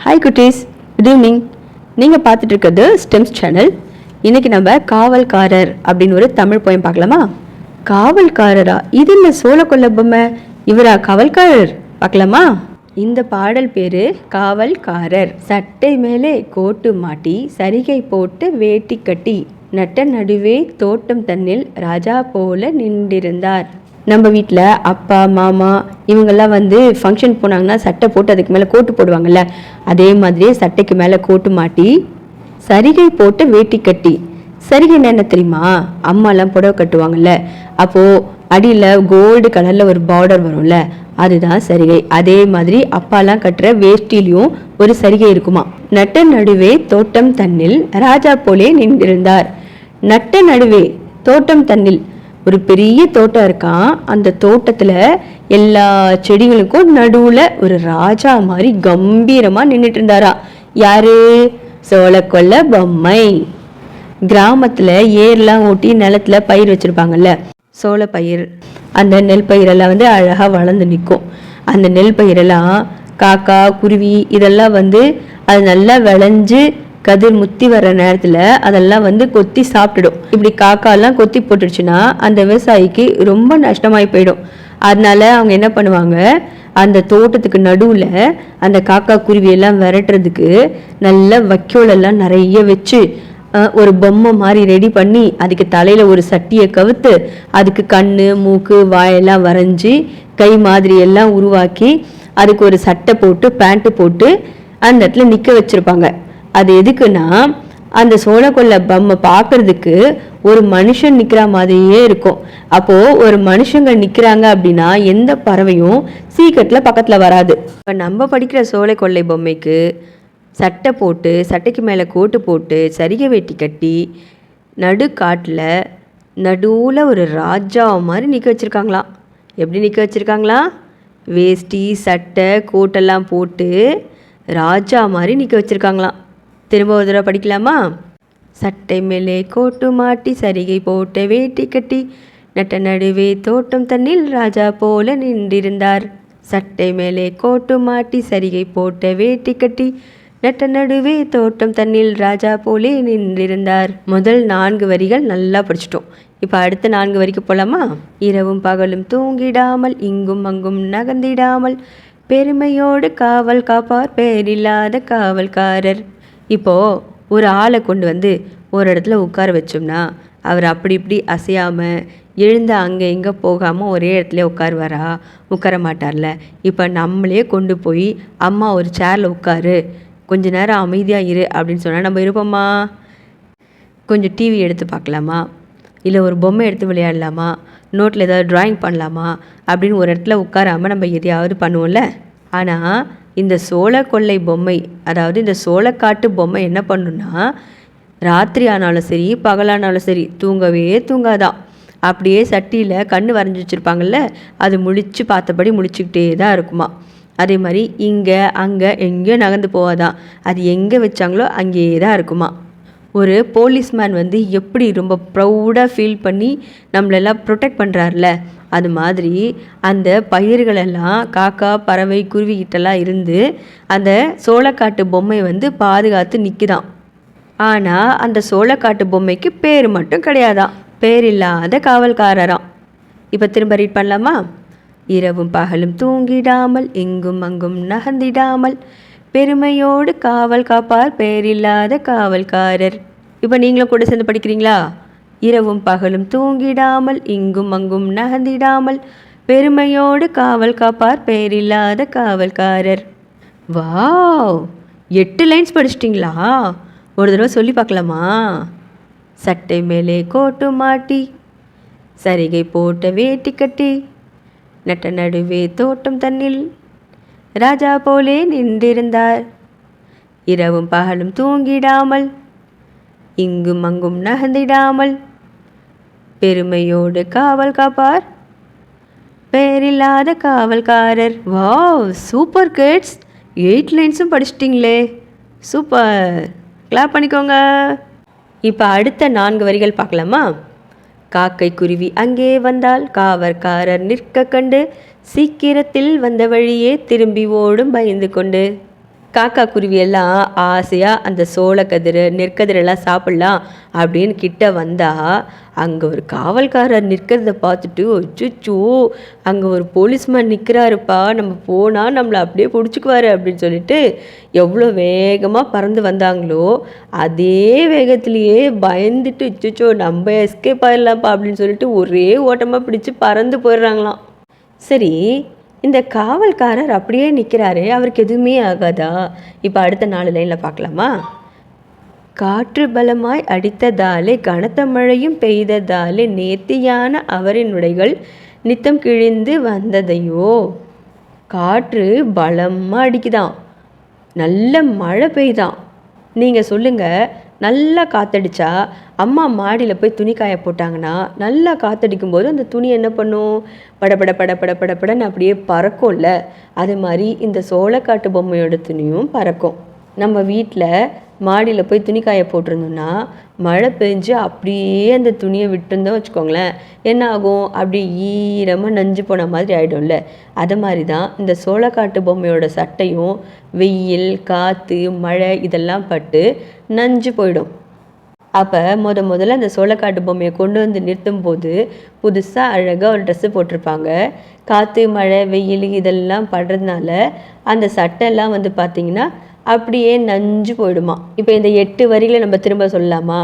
Hi குட்டீஸ், good evening. நீங்கள் பார்த்துட்டு இருக்கிறது ஸ்டெம்ஸ் சேனல். இன்றைக்கி நம்ம காவல்காரர் அப்படின்னு ஒரு தமிழ் போயம் பார்க்கலாமா? காவல்காரரா? இது என்ன சோழ கொல்ல பொம்மை? இவரா காவல்காரர்? பார்க்கலாமா? இந்த பாடல் பேர் காவல்காரர். சட்டை மேலே கோட்டு மாட்டி, சரிகை போட்டு வேட்டி கட்டி, நட்ட நடுவே தோட்டம் தன்னில் ராஜா போல நின்றிருந்தார். நம்ம வீட்டில் அப்பா மாமா இவங்கெல்லாம் ஃபங்க்ஷன் போனாங்கன்னா சட்டை போட்டு அதுக்கு மேலே கோட்டு போடுவாங்கள்ல, அதே மாதிரியே சட்டைக்கு மேலே கோட்டு மாட்டி, சரிகை போட்டு வேட்டி கட்டி. சரிகைன்னா என்ன தெரியுமா? அம்மாலாம் புடவை கட்டுவாங்கல்ல, அப்போது அடியில் கோல்டு கலரில் ஒரு பார்டர் வரும்ல, அதுதான் சரிகை. அதே மாதிரி அப்பாலாம் கட்டுற வேஷ்டிலையும் ஒரு சரிகை இருக்குமா. நட்ட நடுவே தோட்டம் தன்னில் ராஜா போலே நின்றிருந்தார். நட்ட நடுவே தோட்டம் தன்னில், ஒரு பெரிய தோட்டம் இருக்கான். அந்த தோட்டத்தில் எல்லா செடிகளுக்கும் நடுவில் ஒரு ராஜா மாதிரி கம்பீரமாக நின்றுட்டு இருந்தாரா. யாரு? சோழ கொல்ல பொம்மை. கிராமத்தில் ஏர்லாம் ஓட்டி நிலத்துல பயிர் வச்சுருப்பாங்கல்ல, சோள பயிர். அந்த நெல் பயிரெல்லாம் அழகாக வளர்ந்து நிற்கும். அந்த நெல் பயிரெல்லாம் காக்கா குருவி இதெல்லாம் அது நல்லா விளைஞ்சு கதிர் முத்தி வர்ற நேரத்தில் அதெல்லாம் கொத்தி சாப்பிட்டுடும். இப்படி காக்காலாம் கொத்தி போட்டுடுச்சுன்னா அந்த விவசாயிக்கு ரொம்ப நஷ்டமாகி போயிடும். அதனால அவங்க என்ன பண்ணுவாங்க, அந்த தோட்டத்துக்கு நடுவில் அந்த காக்கா குருவியெல்லாம் விரட்டுறதுக்கு நல்ல வைக்கோலெல்லாம் நிறைய வச்சு ஒரு பொம்மை மாதிரி ரெடி பண்ணி, அதுக்கு தலையில் ஒரு சட்டியை கவுத்து, அதுக்கு கண் மூக்கு வாயெல்லாம் வரைஞ்சி கை மாதிரி எல்லாம் உருவாக்கி, அதுக்கு ஒரு சட்டை போட்டு பேண்ட்டு போட்டு அந்த இடத்துல நிற்க வச்சுருப்பாங்க. அது எதுக்குன்னா, அந்த சோழ கொல்ல பொம்மை பார்க்கறதுக்கு ஒரு மனுஷன் நிற்கிற மாதிரியே இருக்கும். அப்போது ஒரு மனுஷங்க நிற்கிறாங்க அப்படின்னா எந்த பறவையும் சீக்கிரத்தில் பக்கத்தில் வராது. இப்போ நம்ம படிக்கிற சோழ கொல்லை பொம்மைக்கு சட்டை போட்டு, சட்டைக்கு மேலே கோட்டு போட்டு, சரிகை வேட்டி கட்டி, நடுக்காட்டில் நடுவில் ஒரு ராஜா மாதிரி நிற்க வச்சுருக்காங்களாம். எப்படி நிற்க வச்சுருக்காங்களா? வேஷ்டி சட்டை கோட்டெல்லாம் போட்டு ராஜா மாதிரி நிற்க வச்சுருக்காங்களாம். திரும்ப ஒரு தடவை படிக்கலாமா? சட்டை மேலே கோட்டு மாட்டி, சரிகை போட்ட வேட்டி கட்டி, நட்ட நடுவே தோட்டம் தன்னில் ராஜா போல நின்றிருந்தார். சட்டை மேலே கோட்டு மாட்டி, சரிகை போட்ட வேட்டி கட்டி, நட்ட நடுவே தோட்டம் தன்னில் ராஜா போலே நின்றிருந்தார். முதல் 4 வரிகள் நல்லா படிச்சிட்டோம். இப்போ அடுத்த 4 வரிக்கு போகலாமா? இரவும் பகலும் தூங்கிடாமல், இங்கும் அங்கும் நகர்ந்திடாமல், பெருமையோடு காவல் காப்பார் பேரில்லாத காவல்காரர். இப்போது ஒரு ஆளை கொண்டு ஒரு இடத்துல உட்கார வச்சோம்னா அவர் அப்படி இப்படி அசையாமல் எழுந்து அங்கே எங்கே போகாமல் ஒரே இடத்துல உட்காருவாரா? உட்கார மாட்டார்ல. இப்போ நம்மளே கொண்டு போய் அம்மா ஒரு சேரில் உட்காரு, கொஞ்ச நேரம் அமைதியாக இரு அப்படின்னு சொன்னால் நம்ம இருப்போமா? கொஞ்சம் டிவி எடுத்து பார்க்கலாமா, இல்லை ஒரு பொம்மை எடுத்து விளையாடலாமா, நோட்டில் ஏதாவது ட்ராயிங் பண்ணலாமா அப்படின்னு ஒரு இடத்துல உட்காராமல் நம்ம எதையாவது பண்ணுவோம்ல. ஆனால் இந்த சோழ கொல்லை பொம்மை, அதாவது இந்த சோளக்காட்டு பொம்மை என்ன பண்ணுன்னா, ராத்திரி ஆனாலும் சரி பகலானாலும் சரி தூங்கவே தூங்காதான். அப்படியே சட்டியில் கண் வரைஞ்சி வச்சுருப்பாங்கள்ல, அது முழிச்சு பார்த்தபடி முழிச்சுக்கிட்டே தான் இருக்குமா. அதே மாதிரி இங்கே அங்கே எங்கேயும் நகர்ந்து போவாதான். அது எங்கே வச்சாங்களோ அங்கேயே தான் இருக்குமா. ஒரு போலீஸ்மேன் எப்படி ரொம்ப ப்ரௌடாக ஃபீல் பண்ணி நம்மளெல்லாம் ப்ரொடெக்ட் பண்ணுறாருல, அது மாதிரி அந்த பயிர்களெல்லாம் காக்கா பறவை குருவிக்கிட்டலாம் இருந்து அந்த சோளக்காட்டு பொம்மை பாதுகாத்து நிற்குதான். ஆனால் அந்த சோளக்காட்டு பொம்மைக்கு பேர் மட்டும் கிடையாதான், பேர் இல்லாத காவல்காரராம். இப்போ திரும்ப ரீட் பண்ணலாமா? இரவும் பகலும் தூங்கிடாமல், எங்கும் அங்கும் நகர்ந்திடாமல், பெருமையோடு காவல் காப்பார் பேரில்லாத காவல்காரர். இப்போ நீங்களும் கூட சேர்ந்து படிக்கிறீங்களா? இரவும் பகலும் தூங்கிடாமல், இங்கும் அங்கும் நகர்ந்திடாமல், பெருமையோடு காவல் காப்பார் பேரில்லாத காவல்காரர். Wow, 8 lines படிச்சிட்டிங்களா? ஒரு தடவை சொல்லி பார்க்கலாமா? சட்டை மேலே கோட்டு மாட்டி, சரிகை போட்ட வேட்டி கட்டி, நட்ட நடுவே தோட்டம் தன்னில் ராஜா போலே நின்றிருந்தார். இரவும் பகலும் தூங்கிடாமல், இங்கும் அங்கும் நகர்ந்திடாமல், பெருமையோடு காவல் காப்பார் பேரில்லாத காவல்காரர். வாவ், சூப்பர் கிட்ஸ், 8 லைன்ஸும் படிச்சிட்டிங்களே, சூப்பர், கிளாப் பண்ணிக்கோங்க. இப்போ அடுத்த 4 வரிகள் பார்க்கலாமா? காக்கை குருவி அங்கே வந்தால், காவற்காரர் நிற்க கண்டு, சீக்கிரத்தில் வந்த வழியே திரும்பி ஓடும் பயந்து கொண்டு. காக்கா குருவியெல்லாம் ஆசையாக அந்த சோளக்கதிர் நெற்கதிரெல்லாம் சாப்பிட்லாம் அப்படின்னு கிட்ட வந்தால் அங்கே ஒரு காவல்காரர் நிற்கிறத பார்த்துட்டு அச்சோ அங்கே ஒரு போலீஸ்மேன் நிற்கிறாருப்பா, நம்ம போனால் நம்மளை அப்படியே பிடிச்சிக்குவாரு அப்படின்னு சொல்லிட்டு எவ்வளோ வேகமாக பறந்து வந்தாங்களோ அதே வேகத்திலேயே பயந்துட்டு அச்சோ நம்ம எஸ்கேப் ஆயிடலாம்ப்பா அப்படின்னு சொல்லிட்டு ஒரே ஓட்டமாக பிடிச்சி பறந்து போயிடுறாங்களாம். சரி, இந்த காவல்காரர் அப்படியே நிற்கிறாரு, அவருக்கு எதுவுமே ஆகாதா? இப்போ அடுத்த 4 லைனில் பார்க்கலாமா? காற்று பலமாய் அடித்ததாலே கனத்த மழையும் பெய்ததாலே நேர்த்தியான அவரின் உடைகள் நித்தம் கிழிந்து வந்ததையோ. காற்று பலமாக அடிக்குதான், நல்ல மழை பெய்தான். நீங்கள் சொல்லுங்கள், நல்லா காற்றடிச்சா அம்மா மாடியில் போய் துணி காய போட்டாங்கன்னா நல்லா காற்றடிக்கும் போது அந்த துணி என்ன பண்ணும்? படபட படபட படப்படன்னு அப்படியே பறக்கும்ல. அது மாதிரி இந்த சோளக்காட்டு பொம்மையோட துணியும் பறக்கும். நம்ம வீட்டில் மாடியில் போய் துணி காய போட்டிருந்தோம்னா மழை பெஞ்சு அப்படியே அந்த துணியை விட்டுருந்தோம் வச்சுக்கோங்களேன், என்ன ஆகும்? அப்படி ஈரமாக நஞ்சு போன மாதிரி ஆகிடும்ல. அது மாதிரி தான் இந்த சோளக்காட்டு பொம்மையோட சட்டையும் வெயில் காற்று மழை இதெல்லாம் பட்டு நஞ்சு போயிடும். அப்போ முதல்ல அந்த சோளக்காட்டு பொம்மையை கொண்டு வந்து நிறுத்தும் போது புதுசாக அழகாக ஒரு ட்ரெஸ்ஸு போட்டிருப்பாங்க. காற்று மழை வெயில் இதெல்லாம் படுறதுனால அந்த சட்டையெல்லாம் வந்து பார்த்திங்கன்னா அப்படியே நஞ்சு போயிடுமா. இப்போ இந்த 8 வரிகளை நம்ம திரும்ப சொல்லலாமா?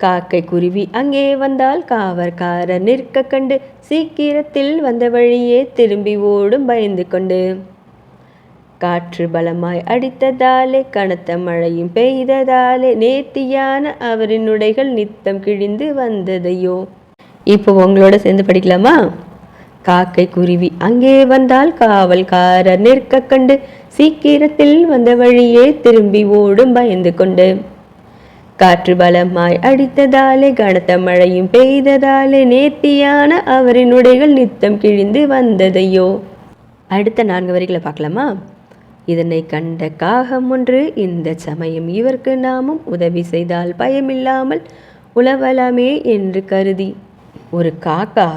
காக்கை குருவி அங்கே வந்தால் காவற்காரர் நிற்க கண்டு சீக்கிரத்தில் வந்த வழியே திரும்பி ஓடும் பயந்து கொண்டு. காற்று பலமாய் அடித்ததாலே கனத்த மழையும் பெய்ததாலே நேர்த்தியான அவரின் உடைகள் நித்தம் கிழிந்து வந்ததையோ. இப்போ உங்களோட சேர்ந்து படிக்கலாமா? காக்கை குருவி அங்கே வந்தால் காவல்காரர் நிற்க கண்டு சீக்கிரத்தில் வந்த வழியே திரும்பி ஓடும் பயந்து கொண்டு. காற்று பலமாய் அடித்ததாலே கனத்த மழையும் பெய்ததாலே நேர்த்தியான அவரின் உடைகள் நித்தம் கிழிந்து வந்ததையோ. அடுத்த 4 வரிகளை பார்க்கலாமா? இதனை கண்ட காகம் ஒன்று இந்த சமயம் இவருக்கு நாமும் உதவி செய்தால் பயமில்லாமல் உலவலாமே என்று கருதி. ஒரு காக்கா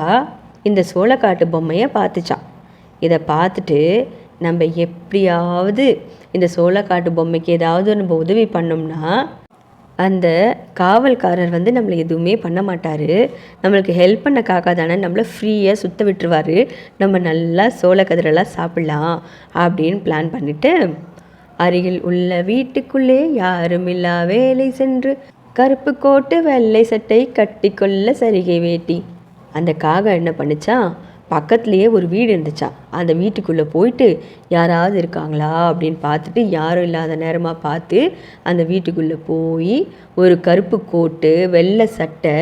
இந்த சோளக்காட்டு பொம்மையை பார்த்துச்சான். இதை பார்த்துட்டு நம்ம எப்படியாவது இந்த சோளக்காட்டு பொம்மைக்கு ஏதாவது நம்ம உதவி பண்ணோம்னா அந்த காவல்காரர் வந்து நம்மளை எதுவுமே பண்ண மாட்டார், நம்மளுக்கு ஹெல்ப் பண்ண காக்கா தானே, நம்மளை ஃப்ரீயாக சுற்ற விட்டுருவார், நம்ம நல்லா சோளக்கதிரெல்லாம் சாப்பிட்லாம் அப்படின்னு பிளான் பண்ணிவிட்டு அருகில் உள்ள வீட்டுக்குள்ளே யாருமில்லா வேலை சென்று கருப்பு கோட்டு வெள்ளை சட்டை கட்டிக்கொள்ள சரிகை வேட்டி. அந்த காகம் என்ன பண்ணுச்சான், பக்கத்துலேயே ஒரு வீடு இருந்துச்சான். அந்த வீட்டுக்குள்ளே போயிட்டு யாராவது இருக்காங்களா அப்படின்னு பார்த்துட்டு யாரும் இல்லாத நேரமாக பார்த்து அந்த வீட்டுக்குள்ளே போய் ஒரு கருப்பு கோட்டு வெள்ளை சட்டை,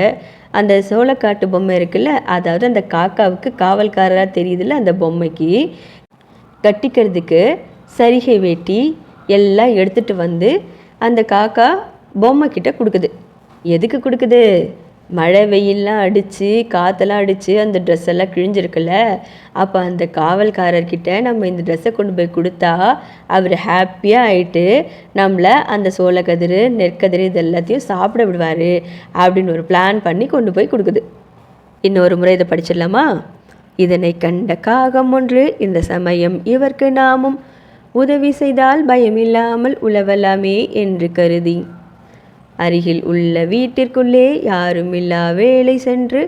அந்த சோளக்காட்டு பொம்மை இருக்குல்ல, அதாவது அந்த காக்காவுக்கு காவல்காரராக தெரியுதுல்ல அந்த பொம்மைக்கு கட்டிக்கிறதுக்கு சரிகை வேட்டி எல்லாம் எடுத்துகிட்டு வந்து அந்த காக்கா பொம்மை கிட்ட கொடுக்குது. எதுக்கு கொடுக்குது? மழை வெயிலெலாம் அடித்து காற்றெல்லாம் அடித்து அந்த ட்ரெஸ் எல்லாம் கிழிஞ்சிருக்குல்ல, அப்போ அந்த காவல்காரர்கிட்ட நம்ம இந்த ட்ரெஸ்ஸை கொண்டு போய் கொடுத்தா அவர் ஹாப்பியாக ஆகிட்டு நம்மளை அந்த சோளக்கதிர் நெற்கதிர் இது எல்லாத்தையும் சாப்பிட விடுவார் அப்படின்னு ஒரு பிளான் பண்ணி கொண்டு போய் கொடுக்குது. இன்னொரு முறை இதை படிச்சிடலாமா? இதனை கண்ட காகம் ஒன்று இந்த சமயம் இவருக்கு நாமும் உதவி செய்தால் பயமில்லாமல் உலவலாமே என்று கருதி அருகில் உள்ள வீட்டிற்குள்ளே யாருமில்லா வேலை சென்று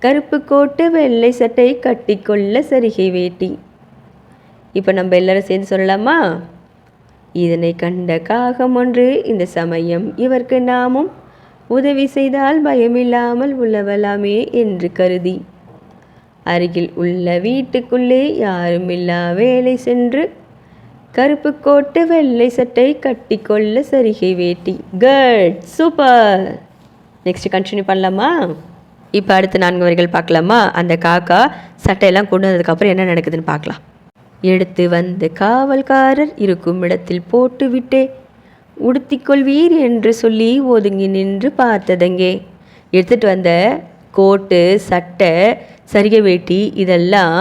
கருப்பு கோட்டு வெள்ளை சட்டை கட்டிக்கொள்ள சரிகை வேட்டி. இப்போ நம்ம எல்லாரும் சேர்ந்து சொல்லலாமா? இதனை கண்ட காகம் ஒன்று இந்த சமயம் இவருக்கு நாமும் உதவி செய்தால் பயமில்லாமல் உலவலாமே என்று கருதி அருகில் உள்ள வீட்டுக்குள்ளே யாருமில்லா வேலை சென்று கருப்பு கோட்டு வெள்ளை சட்டை கட்டிக்கொள்ள சரிகை வேட்டி. Good, super. நெக்ஸ்ட் கண்டினியூ பண்ணலாமா? இப்போ அடுத்த 4 வரிகள் பார்க்கலாமா? அந்த காக்கா சட்டையெல்லாம் கொண்டு வந்ததுக்கப்புறம் என்ன நடக்குதுன்னு பார்க்கலாம். எடுத்து வந்து காவல்காரர் இருக்கும் இடத்தில் போட்டு விட்டே உடுத்திக்கொள்வீர் என்று சொல்லி ஒதுங்கி நின்று பார்த்ததங்கே. எடுத்துகிட்டு வந்த கோட்டு சட்டை சரிகை வேட்டி இதெல்லாம்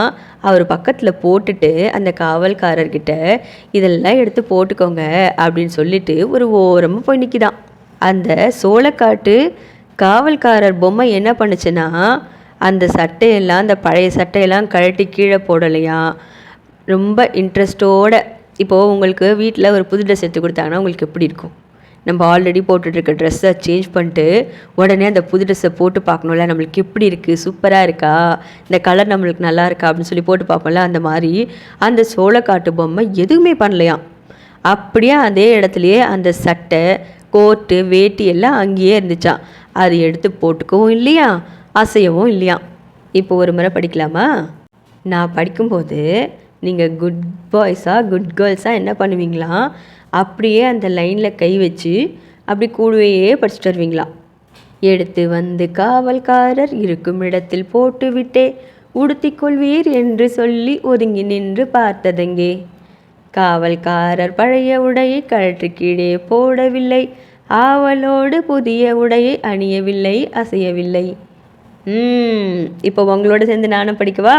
அவர் பக்கத்தில் போட்டுட்டு அந்த காவல்காரர்கிட்ட இதெல்லாம் எடுத்து போட்டுக்கோங்க அப்படின்னு சொல்லிட்டு ஒரு ஓரமாக போய் நிற்கிதான். அந்த சோளக்காட்டு காவல்காரர் பொம்மை என்ன பண்ணுச்சுன்னா அந்த சட்டையெல்லாம் அந்த பழைய சட்டையெல்லாம் கழட்டி கீழே போடலையா, ரொம்ப இன்ட்ரெஸ்டோடு இப்போது உங்களுக்கு வீட்டில் ஒரு புது ட்ரெஸ் எடுத்து கொடுத்தாங்கன்னா உங்களுக்கு எப்படி இருக்கும்? நம்ம ஆல்ரெடி போட்டுட்ருக்க ட்ரெஸ்ஸை சேஞ்ச் பண்ணிட்டு உடனே அந்த புது ட்ரெஸ்ஸை போட்டு பார்க்கணும்ல, நம்மளுக்கு எப்படி இருக்குது, சூப்பராக இருக்கா, இந்த கலர் நம்மளுக்கு நல்லா இருக்கா அப்படின்னு சொல்லி போட்டு பார்ப்போம்ல. அந்த மாதிரி அந்த சோளக்காட்டு பொம்மை எதுவுமே பண்ணலையாம். அப்படியே அதே இடத்துலையே அந்த சட்டை, கோட்டு, வேட்டி எல்லாம் அங்கேயே இருந்துச்சான். அது எடுத்து போட்டுக்கவும் இல்லையா, அசையவும் இல்லையா. இப்போ ஒரு முறை படிக்கலாமா? நான் படிக்கும்போது நீங்கள் குட் பாய்ஸாக குட் கேர்ள்ஸாக என்ன பண்ணுவீங்களாம், அப்படியே அந்த லைனில் கை வச்சு அப்படி கூடவே படிச்சுட்டு வருவீங்களாம். எடுத்து வந்து காவல்காரர் இருக்கும் இடத்தில் போட்டு விட்டே உடுத்திக்கொள்வீர் என்று சொல்லி ஒதுங்கி நின்று பார்த்ததெங்கே. காவல்காரர் பழைய உடையை கழற்றி கீழே போடவில்லை, ஆவலோடு புதிய உடையை அணியவில்லை, அசையவில்லை. இப்போ உங்களோட சேர்ந்து நானும் படிக்கவா?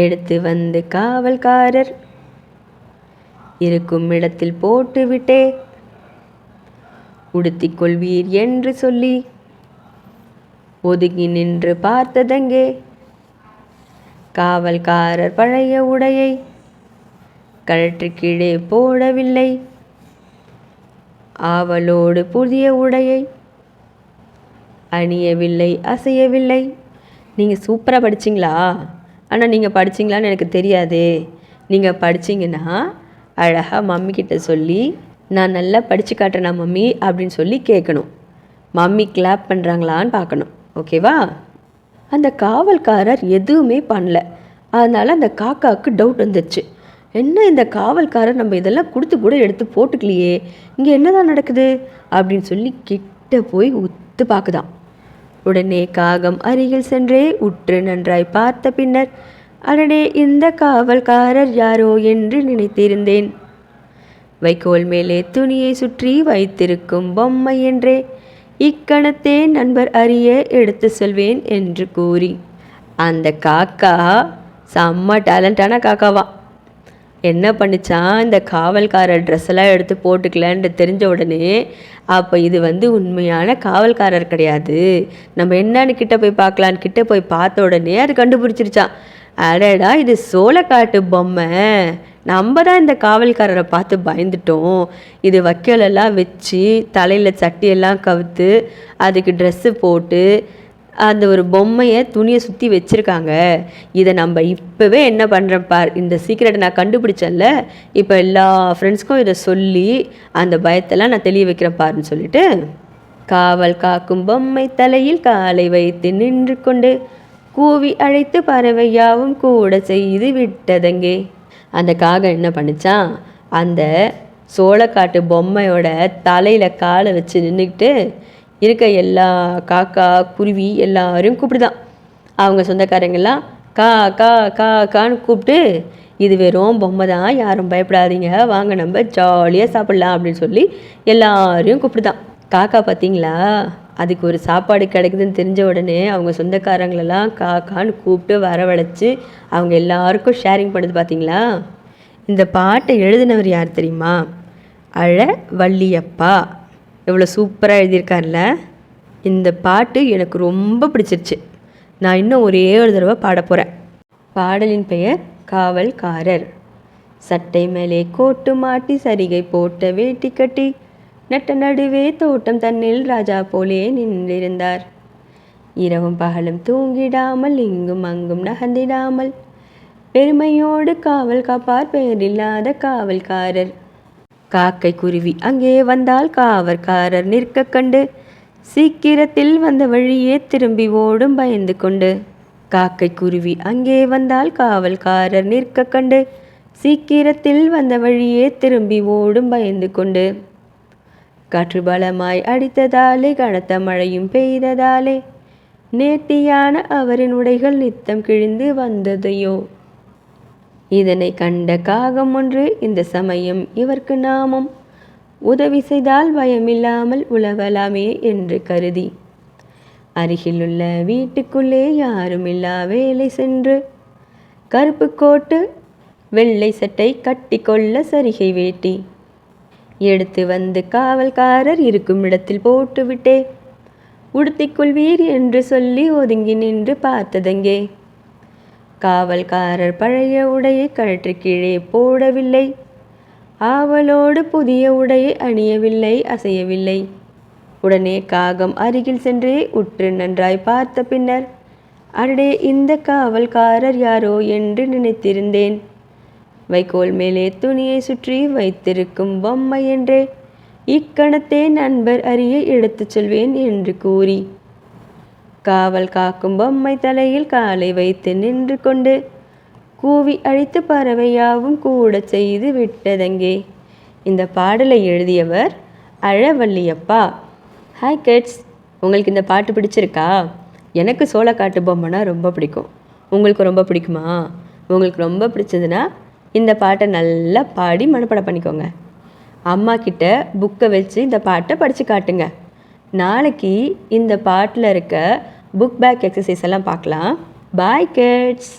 எடுத்து வந்து காவல்காரர் இருக்கும் இடத்தில் போட்டு விட்டே உடுத்திக்கொள்வீர் என்று சொல்லி ஒதுங்கி நின்று பார்த்ததெங்கே. காவல்காரர் பழைய உடையை கழற்றி கீழே போடவில்லை, ஆவலோடு புதிய உடையை அணியவில்லை, அசையவில்லை. நீங்கள் சூப்பராக படிச்சிங்களா? ஆனால் நீங்கள் படிச்சிங்களான்னு எனக்கு தெரியாதே. நீங்கள் படிச்சிங்கன்னா அழகாக மம்மிக்கிட்ட சொல்லி நான் நல்லா படித்து காட்டுறேனா மம்மி அப்படின்னு சொல்லி கேட்கணும். மம்மி கிளாப் பண்ணுறாங்களான்னு பார்க்கணும். ஓகேவா? அந்த காவல்காரர் எதுவுமே பண்ணல. அதனால் அந்த காக்காவுக்கு டவுட் வந்துடுச்சு. என்ன இந்த காவல்காரர் நம்ம இதெல்லாம் கொடுத்து கூட எடுத்து போட்டுக்கலையே, இங்கே என்னதான் நடக்குது அப்படின்னு சொல்லி கிட்ட போய் உத்து பார்க்குதான். உடனே காகம் அருகில் சென்றே உற்று நன்றாய் பார்த்த பின்னர், அடனே இந்த காவல்காரர் யாரோ என்று நினைத்திருந்தேன். வைக்கோல் மேலே துணியை சுற்றி வைத்திருக்கும் பொம்மை என்றே இக்கணத்தே நண்பர் அறிய எடுத்து சொல்வேன் என்று கூறி, அந்த காக்கா செம்ம டேலண்டான காக்காவா. என்ன பண்ணிச்சான், இந்த காவல்காரர் ட்ரெஸ்ஸெல்லாம் எடுத்து போட்டுக்கலன்னு தெரிஞ்ச உடனே, அப்போ இது உண்மையான காவல்காரர் கிடையாது, நம்ம என்னன்னு கிட்ட போய் பார்க்கலான்னு கிட்ட போய் பார்த்த உடனே அது கண்டுபிடிச்சிருச்சான். அடடா, இது சோளக்காட்டு பொம்மை, நம்ம தான் இந்த காவல்காரரை பார்த்து பயந்துட்டோம். இது வைக்கோலெல்லாம் வச்சு தலையில் சட்டியெல்லாம் கவுத்து அதுக்கு ட்ரெஸ்ஸு போட்டு அந்த ஒரு பொம்மையை துணியை சுற்றி வச்சுருக்காங்க. இதை நம்ம இப்போவே என்ன பண்ணுறேன் பார், இந்த சீக்கிரட்டை நான் கண்டுபிடிச்சேன்ல, இப்போ எல்லா ஃப்ரெண்ட்ஸ்க்கும் இதை சொல்லி அந்த பயத்தெல்லாம் நான் தெளிய வைக்கிறேன் பாருன்னு சொல்லிட்டு, காவல் காக்கும் பொம்மை தலையில் காலை வைத்து நின்று கொண்டு கூவி அழைத்து பறவையாவும் கூட செய்து விட்டதங்கே. அந்த காகம் என்ன பண்ணிச்சான், அந்த சோளக்காட்டு பொம்மையோட தலையில் காலை வச்சு நின்றுக்கிட்டு இருக்க எல்லா காக்கா குருவி எல்லாரையும் கூப்பிடுதான். அவங்க சொந்தக்காரங்கெல்லாம் கா கா கா கான்னு கூப்பிட்டு, இது வெறும் பொம்மை தான், யாரும் பயப்படாதீங்க, வாங்க நம்ம ஜாலியாக சாப்பிட்லாம் அப்படின்னு சொல்லி எல்லாரையும் கூப்பிடுதான். காக்கா பார்த்தீங்களா, அதுக்கு ஒரு சாப்பாடு கிடைக்குதுன்னு தெரிஞ்ச உடனே அவங்க சொந்தக்காரங்களெல்லாம் காக்கான்னு கூப்பிட்டு வரவழைச்சி அவங்க எல்லாருக்கும் ஷேரிங் பண்ணுது. பார்த்தீங்களா? இந்த பாட்டை எழுதினவர் யார் தெரியுமா? அழ வள்ளியப்பா. எவ்வளோ சூப்பராக எழுதியிருக்கார்ல. இந்த பாட்டு எனக்கு ரொம்ப பிடிச்சிருச்சு. நான் இன்னும் ஒரே ஒரு தடவை பாட போகிறேன். பாடலின் பெயர் காவல்காரர். சட்டை மேலே கோட்டு மாட்டி சரிகை போட்ட வேட்டி கட்டி நட்ட நடுவே தோட்டம் தன்னில் ராஜா போலே நின்றிருந்தார். இரவும் பகலும் தூங்கிடாமல் இங்கும் அங்கும் நகர்ந்திடாமல் பெருமையோடு காவல் காப்பார் பெயரில்லாத காவல்காரர். காக்கை குருவி அங்கே வந்தால் காவற்காரர் நிற்க கண்டு சீக்கிரத்தில் வந்த வழியே திரும்பி ஓடும் பயந்து கொண்டு. காக்கை குருவி அங்கே வந்தால் காவல்காரர் நிற்க கண்டு சீக்கிரத்தில் வந்த வழியே திரும்பி ஓடும் பயந்து கொண்டு. காற்று பலமாய் அடித்ததாலே கனத்த மழையும் பெய்ததாலே நேர்த்தியான அவரின் உடைகள் நித்தம் கிழிந்து வந்ததையோ. இதனை கண்ட காகம் ஒன்று இந்த சமயம் இவர்க்கு நாமும் உதவி செய்தால் பயமில்லாமல் உலவலாமே என்று கருதி அருகிலுள்ள வீட்டுக்குள்ளே யாருமில்லா வேலை சென்று கருப்பு கோட்டு வெள்ளை சட்டை கட்டி கொள்ள சரிகை வேட்டி எடுத்து வந்து காவல்காரர் இருக்கும் இடத்தில் போட்டுவிட்டே உடுத்திக்கொள்வீர் என்று சொல்லி ஒதுங்கி நின்று பார்த்ததெங்கே. காவல்காரர் பழைய உடையை கழற்றி கீழே போடவில்லை, ஆவலோடு புதிய உடையை அணியவில்லை, அசையவில்லை. உடனே காகம் அருகில் சென்று உற்று நன்றாய் பார்த்த பின்னர், அடடே, இந்த காவல்காரர் யாரோ என்று நினைத்திருந்தேன். வைக்கோல் மேலே துணியை சுற்றி வைத்திருக்கும் பொம்மை என்றே இக்கணத்தே நண்பர் அறிய எடுத்துச் சொல்வேன் என்று கூறி, காவல் காக்கும் பொம்மை தலையில் காலை வைத்து நின்று கொண்டு கூவி அழித்து பறவையாவும் கூட செய்து விட்டதங்கே. இந்த பாடலை எழுதியவர் அழவள்ளியப்பா. ஹாய் கிட்ஸ், உங்களுக்கு இந்த பாட்டு பிடிச்சிருக்கா? எனக்கு சோளக்காட்டு பொம்மைனா ரொம்ப பிடிக்கும். உங்களுக்கு ரொம்ப பிடிக்குமா? உங்களுக்கு ரொம்ப பிடிச்சதுன்னா இந்த பாட்டை நல்லா பாடி மனப்பாடம் பண்ணிக்கோங்க. அம்மா கிட்ட புக்கை வச்சு இந்த பாட்டை படித்து காட்டுங்க. நாளைக்கு இந்த பாட்டில் இருக்க புக் பேக் எக்ஸசைஸ் எல்லாம் பார்க்கலாம். பாய் கிட்ஸ்.